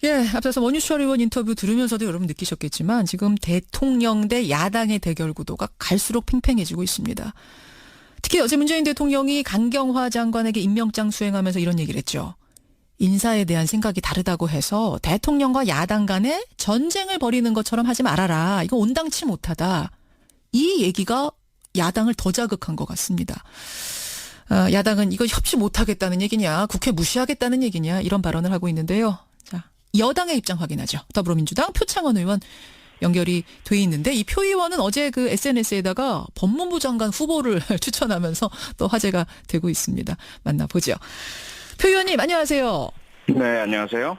예, 앞서서 원유철 의원 인터뷰 들으면서도 여러분 느끼셨겠지만 지금 대통령 대 야당의 대결 구도가 갈수록 팽팽해지고 있습니다. 특히 어제 문재인 대통령이 강경화 장관에게 임명장 수행하면서 이런 얘기를 했죠. 인사에 대한 생각이 다르다고 해서 대통령과 야당 간에 전쟁을 벌이는 것처럼 하지 말아라. 이거 온당치 못하다. 이 얘기가 야당을 더 자극한 것 같습니다. 야당은 이거 협치 못하겠다는 얘기냐, 국회 무시하겠다는 얘기냐 이런 발언을 하고 있는데요. 자, 여당의 입장 확인하죠. 더불어민주당 표창원 의원 연결이 돼 있는데 이 표 의원은 어제 그 SNS에다가 법무부 장관 후보를 추천하면서 또 화제가 되고 있습니다. 만나보죠. 표 의원님 안녕하세요. 네, 안녕하세요.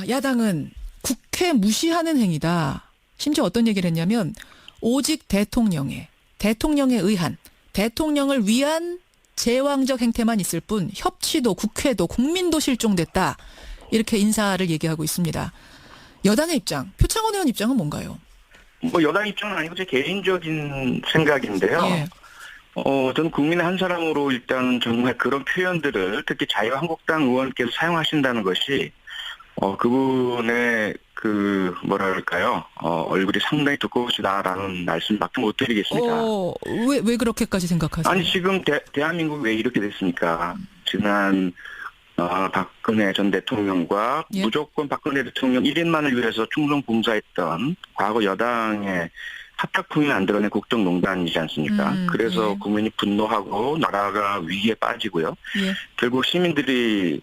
야당은 국회 무시하는 행위다. 심지어 어떤 얘기를 했냐면 오직 대통령에 의한 대통령을 위한 제왕적 행태만 있을 뿐 협치도 국회도 국민도 실종됐다. 이렇게 인사를 얘기하고 있습니다. 여당의 입장, 표창원 의원 입장은 뭔가요? 뭐 여당 입장은 아니고 제 개인적인 생각인데요. 예. 저는 국민의 한 사람으로 일단 정말 그런 표현들을 특히 자유한국당 의원께서 사용하신다는 것이 그분의 뭐랄까요, 얼굴이 상당히 두꺼우시다라는 말씀밖에 못 드리겠습니다. 왜 그렇게까지 생각하세요? 아니, 지금 대한민국 왜 이렇게 됐습니까? 지난 박근혜 전 대통령과 예? 무조건 박근혜 대통령 1인만을 위해서 충성 봉사했던 과거 여당의 합작품이 만들어낸 국정농단이지 않습니까? 그래서 예. 국민이 분노하고 나라가 위기에 빠지고요. 예. 결국 시민들이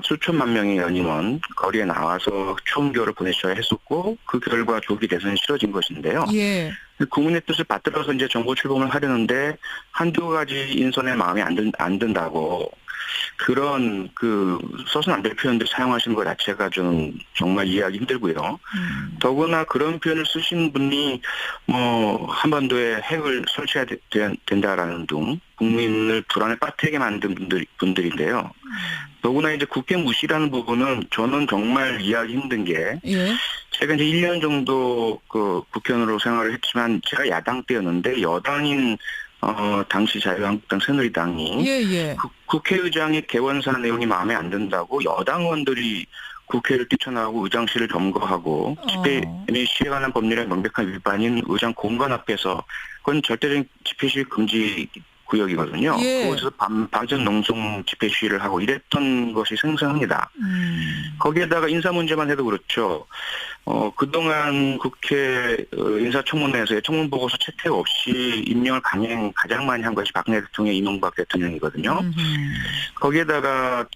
수천만 명의 연임원 거리에 나와서 총교를 보내셔야 했었고 그 결과 조기 대선이 치러진 것인데요. 예. 국민의 뜻을 받들어서 이제 정부 출범을 하려는데 한두 가지 인선에 마음에 안 든다고 그런 써서는 안 될 표현들 사용하시는 것 자체가 저는 정말 이해하기 힘들고요. 더구나 그런 표현을 쓰신 분이 한반도에 핵을 설치해야 된다라는 등 국민을 불안에 빠뜨리게 만든 분들인데요. 더구나 이제 국회 무시라는 부분은 저는 정말 이해하기 힘든 게 예. 제가 이제 1년 정도 국회의원으로 생활을 했지만 제가 야당 때였는데 여당인 당시 자유한국당 새누리당이 예. 국회의장의 개원사 내용이 마음에 안 든다고 여당 의원들이 국회를 뛰쳐나오고 의장실을 점거하고 집회 및 시위에 관한 법률의 명백한 위반인 의장 공간 앞에서 그건 절대적인 집회 시위 금지 구역이거든요. 예. 거기서 밤전 농성 집회 시위를 하고 이랬던 것이 생생합니다. 거기에다가 인사 문제만 해도 그렇죠. 그동안 국회 인사청문회에서의 청문보고서 채택 없이 임명을 가장 많이 한 것이 박근혜 대통령, 이명박 대통령이거든요. 거기에다가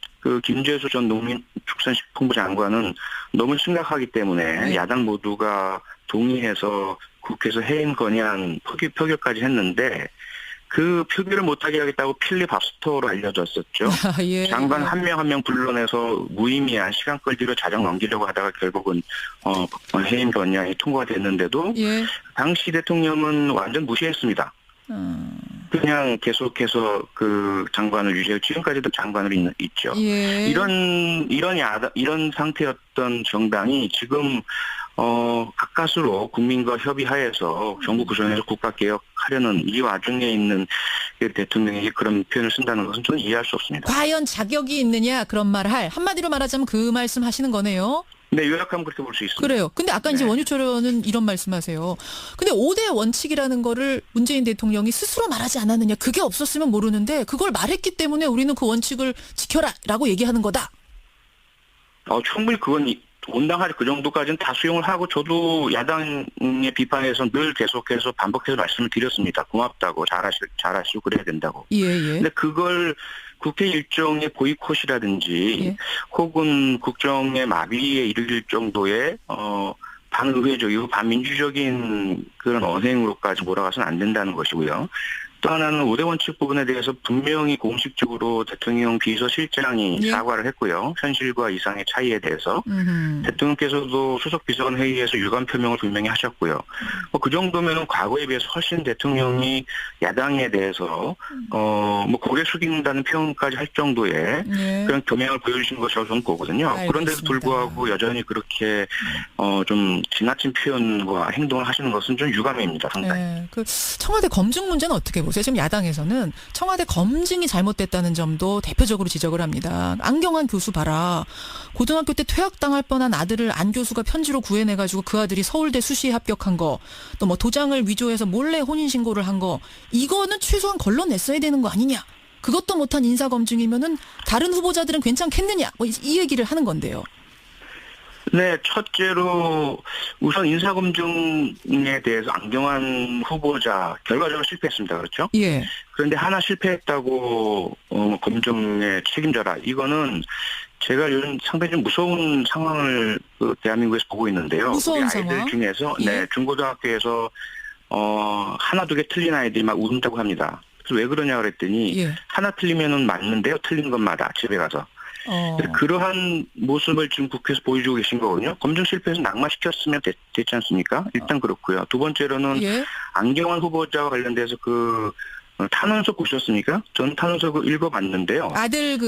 김재수 전 농림축산식품부 장관은 너무 심각하기 때문에 네. 야당 모두가 동의해서 국회에서 해임 건의안 표결까지 했는데 그 표결을 못하게 하겠다고 필리버스터로 알려졌었죠. 예. 장관 한 명 한 명 불러내서 무의미한 시간 끌기로 자정 넘기려고 하다가 결국은 해임 건의안이 통과가 됐는데도 예. 당시 대통령은 완전 무시했습니다. 그냥 계속해서 그 장관을 유지하고 지금까지도 장관으로 있죠. 예. 이런 상태였던 정당이 지금 가까스로 국민과 협의하에서 정부 구성해서 국가개혁하려는 이 와중에 있는 대통령에게 그런 표현을 쓴다는 것은 저는 이해할 수 없습니다. 과연 자격이 있느냐 그런 말을 한마디로 말하자면 그 말씀 하시는 거네요. 네, 요약하면 그렇게 볼 수 있습니다. 그래요. 근데 아까 이제 네. 원유철 의원은 이런 말씀하세요. 근데 5대 원칙이라는 거를 문재인 대통령이 스스로 말하지 않았느냐. 그게 없었으면 모르는데 그걸 말했기 때문에 우리는 그 원칙을 지켜라라고 얘기하는 거다. 충분히 그건 온당하게 그 정도까지는 다 수용을 하고 저도 야당의 비판에서 늘 계속해서 반복해서 말씀을 드렸습니다. 고맙다고 잘하시고 그래야 된다고. 예. 근데 그걸 국회 일정의 보이콧이라든지 예. 혹은 국정의 마비에 이르릴 정도의 반의회적이고 반민주적인 그런 언행으로까지 몰아가서는 안 된다는 것이고요. 또 하나는 5대 원칙 부분에 대해서 분명히 공식적으로 대통령 비서실장이 예. 사과를 했고요. 현실과 이상의 차이에 대해서. 대통령께서도 수석 비서관 회의에서 유감 표명을 분명히 하셨고요. 그 정도면은 과거에 비해서 훨씬 대통령이 야당에 대해서 고개 숙인다는 표현까지 할 정도의 예. 그런 겸양을 보여주신 것이라고 저는 보거든요. 알겠습니다. 그런데도 불구하고 여전히 그렇게 좀 지나친 표현과 행동을 하시는 것은 좀 유감입니다. 상당히. 그 청와대 검증 문제는 어떻게 보세요? 보세요. 지금 야당에서는 청와대 검증이 잘못됐다는 점도 대표적으로 지적을 합니다. 안경환 교수 봐라. 고등학교 때 퇴학당할 뻔한 아들을 안 교수가 편지로 구해내가지고 그 아들이 서울대 수시에 합격한 거, 또 뭐 도장을 위조해서 몰래 혼인신고를 한 거, 이거는 최소한 걸러냈어야 되는 거 아니냐. 그것도 못한 인사검증이면은 다른 후보자들은 괜찮겠느냐. 뭐 이 얘기를 하는 건데요. 네, 첫째로 우선 인사검증에 대해서 안경환 후보자 결과적으로 실패했습니다. 그렇죠? 예. 그런데 하나 실패했다고 검증에 책임져라. 이거는 제가 요즘 상당히 좀 무서운 상황을 대한민국에서 보고 있는데요. 무서운 우리 아이들 상황? 중에서 예. 네, 중고등학교에서 하나 두 개 틀린 아이들이 막 웃는다고 합니다. 그래서 왜 그러냐 그랬더니 예. 하나 틀리면은 맞는데요. 틀린 것마다 집에 가서. 그러한 모습을 지금 국회에서 보여주고 계신 거거든요. 검증 실패해서 낙마시켰으면 됐지 않습니까? 일단 그렇고요. 두 번째로는 예. 안경환 후보자와 관련돼서 탄원서 보셨습니까? 저는 탄원서 읽어봤는데요. 아들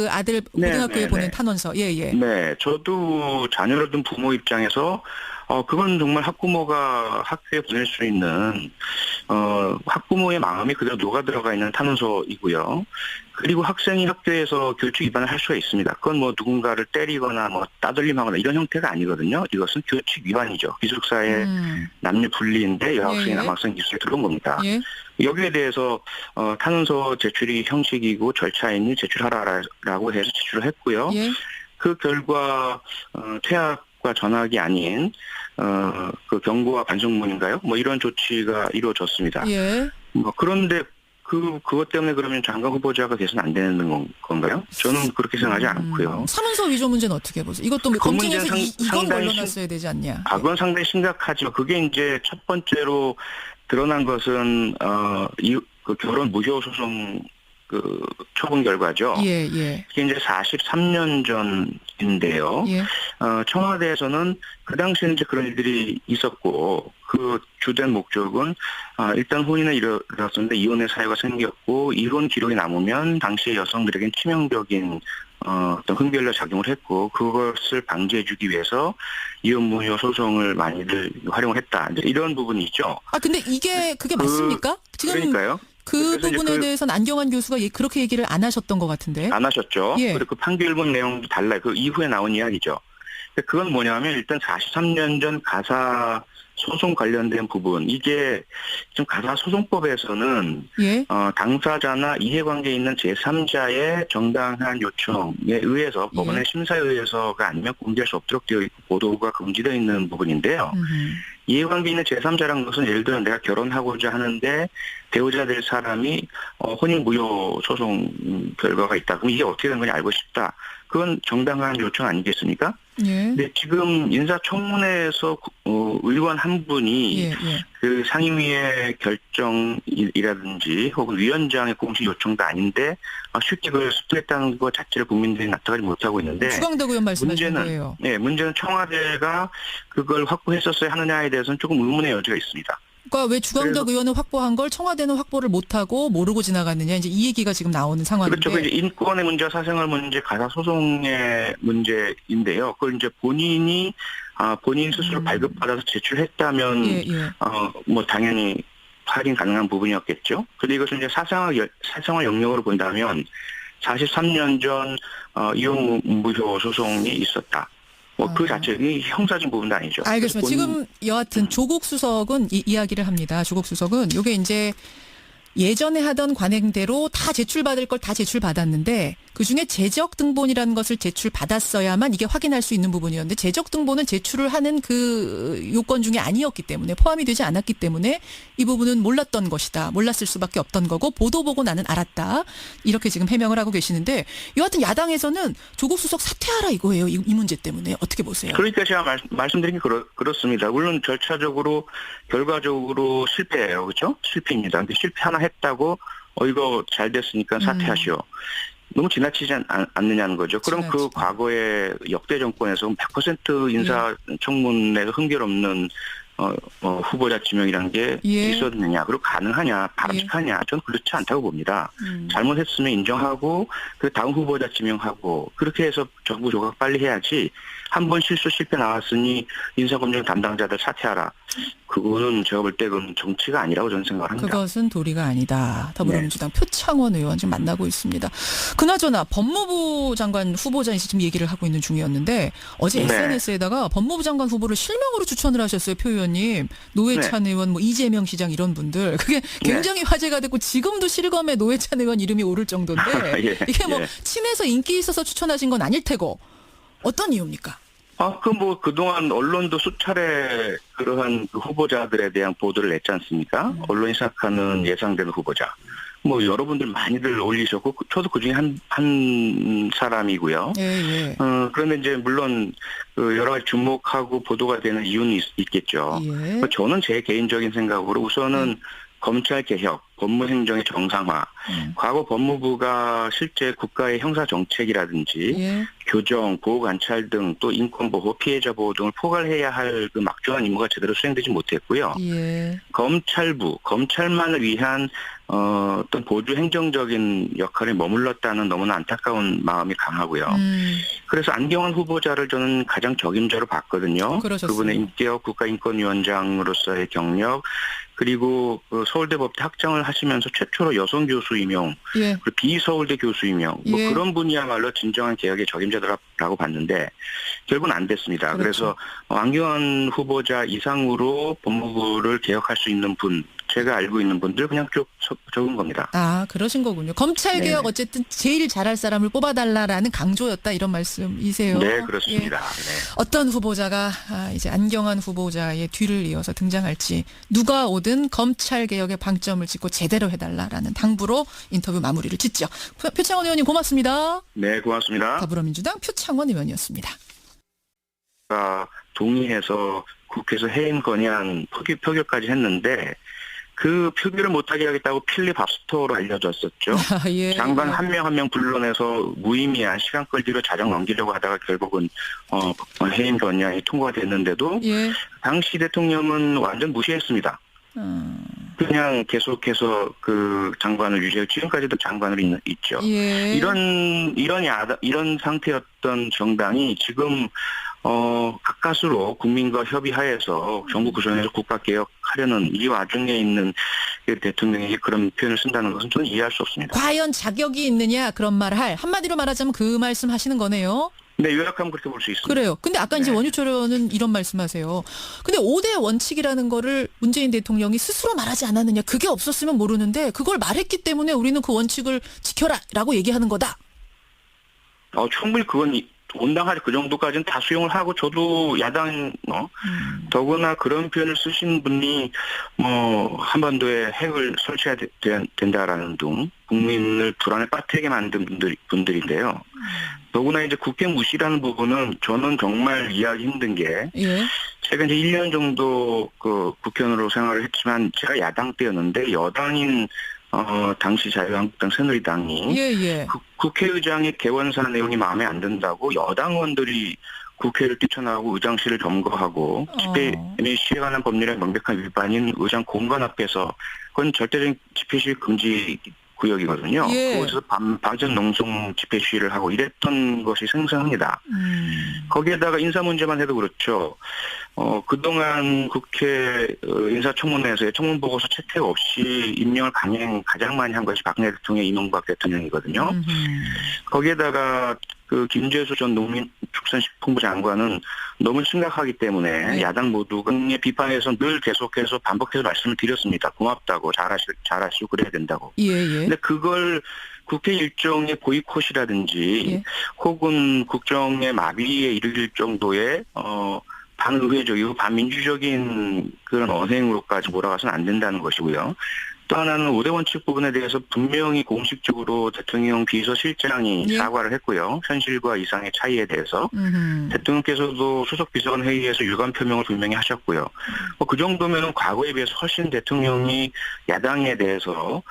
고등학교에 보낸 탄원서. 예, 예. 네, 저도 자녀를 둔 부모 입장에서 그건 정말 학부모가 학교에 보낼 수 있는 학부모의 마음이 그대로 녹아 들어가 있는 탄원서이고요. 그리고 학생이 학교에서 교칙 위반을 할 수가 있습니다. 그건 뭐 누군가를 때리거나 뭐 따돌림하거나 이런 형태가 아니거든요. 이것은 교칙 위반이죠. 기숙사의 남녀 분리인데 여학생이 예. 남학생 기숙사에 들어온 겁니다. 예. 여기에 대해서 탄원서 제출이 형식이고 절차이니 제출하라라고 해서 제출을 했고요. 예. 그 결과 퇴학과 전학이 아닌 그 경고와 반성문인가요? 뭐 이런 조치가 이루어졌습니다. 예. 그런데 그것 때문에 그러면 장관 후보자가 돼서는 안 되는 건가요? 저는 그렇게 생각하지 않고요. 사문서 위조 문제는 어떻게 보세요? 이것도 그 검증해서 문제는 이건 상당히 걸러놨어야 되지 않냐? 그건 상당히 심각하죠. 그게 이제 첫 번째로 드러난 것은 그 결혼 무효 소송 처분 결과죠. 예, 예. 이게 이제 43년 전인데요. 예. 청와대에서는 그 당시에는 이제 그런 일들이 있었고, 그 주된 목적은, 일단 혼인을 이뤘었는데 이혼의 사유가 생겼고, 이혼 기록이 남으면 당시의 여성들에겐 치명적인 어떤 흥별로 작용을 했고, 그것을 방지해주기 위해서 이혼 무효 소송을 많이들 활용을 했다. 이제 이런 부분이 있죠. 근데 그게 맞습니까? 지금 그러니까요. 그 그래서 이제 부분에 대해서는 안경환 교수가 그렇게 얘기를 안 하셨던 것 같은데. 안 하셨죠. 예. 그리고 그 판결문 내용도 달라요. 그 이후에 나온 이야기죠. 그건 뭐냐면 일단 43년 전 가사 소송 관련된 부분, 이게 지금 가사소송법에서는 예. 당사자나 이해관계에 있는 제3자의 정당한 요청에 의해서 법원의 심사에 의해서가 아니면 공개할 수 없도록 되어 있고 보도가 금지되어 있는 부분인데요. 이해관계에 있는 제3자라는 것은 예를 들어 내가 결혼하고자 하는데 배우자 될 사람이 혼인무효 소송 결과가 있다. 그럼 이게 어떻게 된 건지 알고 싶다. 그건 정당한 요청 아니겠습니까? 예. 근데 지금 인사청문회에서 의원 한 분이 예, 예. 그 상임위의 결정이라든지 혹은 위원장의 공식 요청도 아닌데 쉽게 그걸 습득했다는 것 자체를 국민들이 납득하지 못하고 있는데 주광덕 의원 말씀하신 거예요. 문제는 청와대가 그걸 확보했었어야 하느냐에 대해서는 조금 의문의 여지가 있습니다. 그러니까 왜 주광덕 의원은 확보한 걸 청와대는 확보를 못하고 모르고 지나갔느냐, 이제 이 얘기가 지금 나오는 상황인데. 그렇죠. 그 인권의 문제, 사생활 문제, 가사 소송의 문제인데요. 그걸 이제 본인 스스로 발급받아서 제출했다면 예, 예. 뭐 당연히 확인 가능한 부분이었겠죠. 그런데 이것을 이제 사생활 영역으로 본다면 43년 전 이혼 무효 소송이 있었다. 그 자체는 형사적인 부분도 아니죠. 알겠습니다. 지금 여하튼 조국 수석은 이야기를 합니다. 조국 수석은 이게 이제 예전에 하던 관행대로 다 제출받을 걸 다 제출받았는데 그중에 재적 등본이라는 것을 제출받았어야만 이게 확인할 수 있는 부분이었는데 재적 등본은 제출을 하는 그 요건 중에 아니었기 때문에 포함이 되지 않았기 때문에 이 부분은 몰랐던 것이다. 몰랐을 수밖에 없던 거고 보도 보고 나는 알았다. 이렇게 지금 해명을 하고 계시는데 여하튼 야당에서는 조국 수석 사퇴하라 이거예요. 이 문제 때문에 어떻게 보세요? 그러니까 제가 말씀드린 게 그렇습니다. 물론 절차적으로 결과적으로 실패예요. 그렇죠? 실패입니다. 근데 실패 하나 했다고 이거 잘 됐으니까 사퇴하시오. 너무 지나치지 않느냐는 거죠. 그럼 그 과거에 역대 정권에서 100% 인사청문회에서 흥결없는 후보자 지명이라는 게 있었느냐, 그리고 가능하냐, 바람직하냐, 저는 그렇지 않다고 봅니다. 잘못했으면 인정하고 그 다음 후보자 지명하고 그렇게 해서 정부 조각 빨리 해야지. 한 번 실패 나왔으니 인사검증 담당자들 사퇴하라. 그거는 제가 볼 때 그건 정치가 아니라고 저는 생각을 합니다. 그것은 도리가 아니다. 더불어민주당 표창원 의원 지금 만나고 있습니다. 그나저나 법무부 장관 후보자인지 지금 얘기를 하고 있는 중이었는데 어제 네. SNS에다가 법무부 장관 후보를 실명으로 추천을 하셨어요. 표 의원님. 노회찬 의원, 뭐 이재명 시장 이런 분들. 그게 굉장히 화제가 됐고 지금도 실검에 노회찬 의원 이름이 오를 정도인데 예, 이게 뭐 예. 친해서 인기 있어서 추천하신 건 아닐 테고 어떤 이유입니까? 그동안 언론도 수차례 그러한 그 후보자들에 대한 보도를 냈지 않습니까? 언론이 생각하는 예상되는 후보자. 뭐 여러분들 많이들 올리셨고, 저도 그 중에 한 사람이고요. 예, 예. 그런데 이제 물론 그 여러 가지 주목하고 보도가 되는 이유는 있겠죠. 예. 저는 제 개인적인 생각으로 우선은 검찰 개혁, 법무행정의 정상화, 과거 법무부가 실제 국가의 형사 정책이라든지 예. 교정, 보호관찰 등 또 인권보호, 피해자 보호 등을 포괄해야 할 그 막중한 임무가 제대로 수행되지 못했고요. 예. 검찰부, 검찰만을 위한 어떤 보조 행정적인 역할에 머물렀다는 너무나 안타까운 마음이 강하고요. 그래서 안경환 후보자를 저는 가장 적임자로 봤거든요. 그러셨어요. 그분의 인격 국가인권위원장으로서의 경력, 그리고 그 서울대 법대 학장을 하시면서 최초로 여성 교수 임용, 예. 그리고 비서울대 교수 임용, 뭐 예. 그런 분이야말로 진정한 개혁의 적임자라고 봤는데 결국은 안 됐습니다. 그렇죠. 그래서 안경환 후보자 이상으로 법무부를 개혁할 수 있는 분, 제가 알고 있는 분들 그냥 쭉 적은 겁니다. 아, 그러신 거군요. 검찰개혁 네. 어쨌든 제일 잘할 사람을 뽑아달라라는 강조였다 이런 말씀이세요. 네, 그렇습니다. 예. 네. 어떤 후보자가 이제 안경환 후보자의 뒤를 이어서 등장할지 누가 오든 검찰개혁에 방점을 찍고 제대로 해달라라는 당부로 인터뷰 마무리를 짓죠. 표창원 의원님 고맙습니다. 네, 고맙습니다. 더불어민주당 표창원 의원이었습니다. 동의해서 국회에서 해임 건의안 표결까지 했는데 그 표결을 못하게 하겠다고 필리버스터로 알려졌었죠. 아, 예. 장관 한 명 한 명 불러내서 무의미한 시간 끌기로 자정 넘기려고 하다가 결국은 해임 건의안이 통과가 됐는데도 예. 당시 대통령은 완전 무시했습니다. 그냥 계속해서 그 장관을 유지하고 지금까지도 장관으로 있죠. 예. 이런 상태였던 정당이 지금 가까스로 국민과 협의하에서 정부 구성해서 국가 개혁하려는 이 와중에 있는 그 대통령이 그런 표현을 쓴다는 것은 저는 이해할 수 없습니다. 과연 자격이 있느냐 그런 말을 한마디로 말하자면 그 말씀 하시는 거네요. 네, 요약하면 그렇게 볼 수 있습니다. 그래요. 근데 아까 이제 네. 원유철 의원은 이런 말씀하세요. 근데 5대 원칙이라는 거를 문재인 대통령이 스스로 말하지 않았느냐. 그게 없었으면 모르는데 그걸 말했기 때문에 우리는 그 원칙을 지켜라라고 얘기하는 거다. 충분히 그건 온당하지 그 정도까지는 다 수용을 하고 저도 야당 더구나 그런 표현을 쓰신 분이 한반도에 핵을 설치해야 된다라는 등 국민을 불안에 빠뜨리게 만든 분들인데요. 더구나 이제 국회 무시라는 부분은 저는 정말 이해하기 힘든 게 예. 제가 이제 1년 정도 그 국회의원으로 생활을 했지만 제가 야당 때였는데 여당인 당시 자유한국당 새누리당이 예. 국회의장의 개원사 내용이 마음에 안 든다고 여당 의원들이 국회를 뛰쳐나오고 의장실을 점거하고 집회 및 시위에 관한 법률의 명백한 위반인 의장 공간 앞에서 그건 절대적인 집회 시위 금지 구역이거든요. 예. 거기서 밤전 농성 집회 시위를 하고 이랬던 것이 생생합니다. 거기에다가 인사 문제만 해도 그렇죠. 그동안 국회 인사청문회에서의 청문보고서 채택 없이 임명을 가장 많이 한 것이 박근혜 대통령, 이명박 대통령이거든요. 거기에다가 그 김재수 전 농림축산식품부 장관은 너무 심각하기 때문에 네. 야당 모두가 비판에서 늘 계속해서 반복해서 말씀을 드렸습니다. 고맙다고 잘하시고 그래야 된다고. 예. 근데 그걸 국회 일정의 보이콧이라든지 예. 혹은 국정의 마비에 이르길 정도의 반의회적이고 반민주적인 그런 언행으로까지 몰아가서는 안 된다는 것이고요. 또 하나는 5대 원칙 부분에 대해서 분명히 공식적으로 대통령 비서실장이 예. 사과를 했고요. 현실과 이상의 차이에 대해서. 대통령께서도 수석 비서관 회의에서 유감 표명을 분명히 하셨고요. 그 정도면 과거에 비해서 훨씬 대통령이 야당에 대해서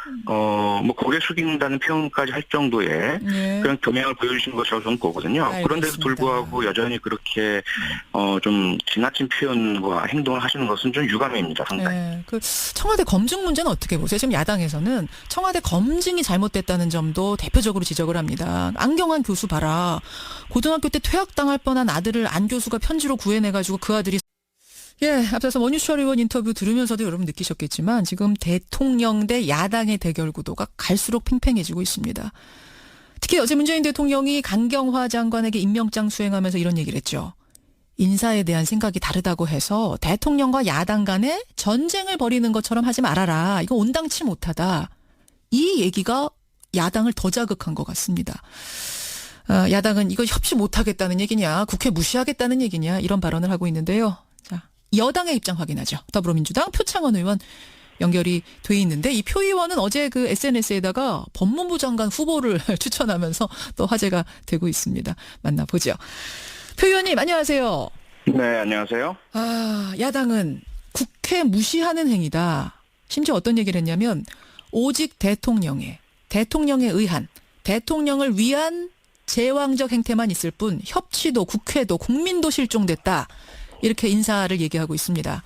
고개 숙인다는 표현까지 할 정도의 예. 그런 겸양을 보여주신 것이라고 저는 보거든요. 알겠습니다. 그런데도 불구하고 여전히 그렇게 좀 지나친 표현과 행동을 하시는 것은 좀 유감입니다. 상당히. 네, 그 청와대 검증 문제는 어떻게 보세요? 지금 야당에서는 청와대 검증이 잘못됐다는 점도 대표적으로 지적을 합니다. 안경환 교수 봐라. 고등학교 때 퇴학당할 뻔한 아들을 안 교수가 편지로 구해내가지고 그 아들이 예, 앞서서 원유철 의원 인터뷰 들으면서도 여러분 느끼셨겠지만 지금 대통령 대 야당의 대결 구도가 갈수록 팽팽해지고 있습니다. 특히 어제 문재인 대통령이 강경화 장관에게 임명장 수행하면서 이런 얘기를 했죠. 인사에 대한 생각이 다르다고 해서 대통령과 야당 간에 전쟁을 벌이는 것처럼 하지 말아라. 이거 온당치 못하다. 이 얘기가 야당을 더 자극한 것 같습니다. 야당은 이거 협치 못하겠다는 얘기냐, 국회 무시하겠다는 얘기냐 이런 발언을 하고 있는데요. 자, 여당의 입장 확인하죠. 더불어민주당 표창원 의원 연결이 돼 있는데 이 표 의원은 어제 그 SNS에다가 법무부 장관 후보를 추천하면서 또 화제가 되고 있습니다. 만나보죠. 표 의원님 안녕하세요. 네, 안녕하세요. 야당은 국회 무시하는 행위다. 심지어 어떤 얘기를 했냐면 오직 대통령에 의한 대통령을 위한 제왕적 행태만 있을 뿐 협치도 국회도 국민도 실종됐다. 이렇게 인사를 얘기하고 있습니다.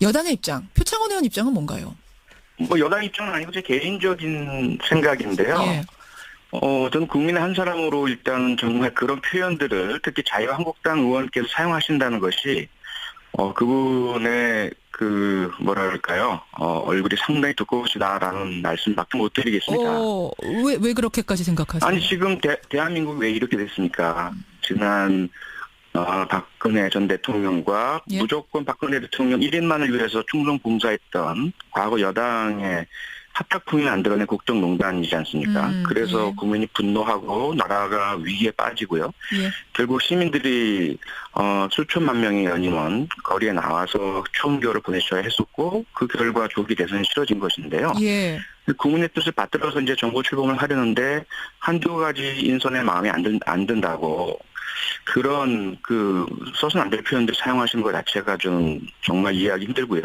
여당의 입장, 표창원 의원 입장은 뭔가요? 여당 입장은 아니고 제 개인적인 생각인데요. 예. 저는 국민의 한 사람으로 일단 정말 그런 표현들을 특히 자유한국당 의원께서 사용하신다는 것이 그분의 얼굴이 상당히 두꺼우시다라는 말씀밖에 못 드리겠습니다. 왜 그렇게까지 생각하세요? 아니, 지금 대한민국이 왜 이렇게 됐습니까? 지난, 박근혜 전 대통령과 예. 무조건 박근혜 대통령 1인만을 위해서 충성 봉사했던 과거 여당의 합작품이 만들어낸 국정농단이지 않습니까? 그래서 예. 국민이 분노하고 나라가 위기에 빠지고요. 예. 결국 시민들이 수천만 명의 연임원 거리에 나와서 총교를 보내셔야 했었고 그 결과 조기 대선이 치러진 것인데요. 예. 국민의 뜻을 받들어서 이제 정부 출범을 하려는데 한두 가지 인선에 마음에 안 든다고 그런 써서는 안 될 표현들 사용하시는 것 자체가 좀 정말 이해하기 힘들고요.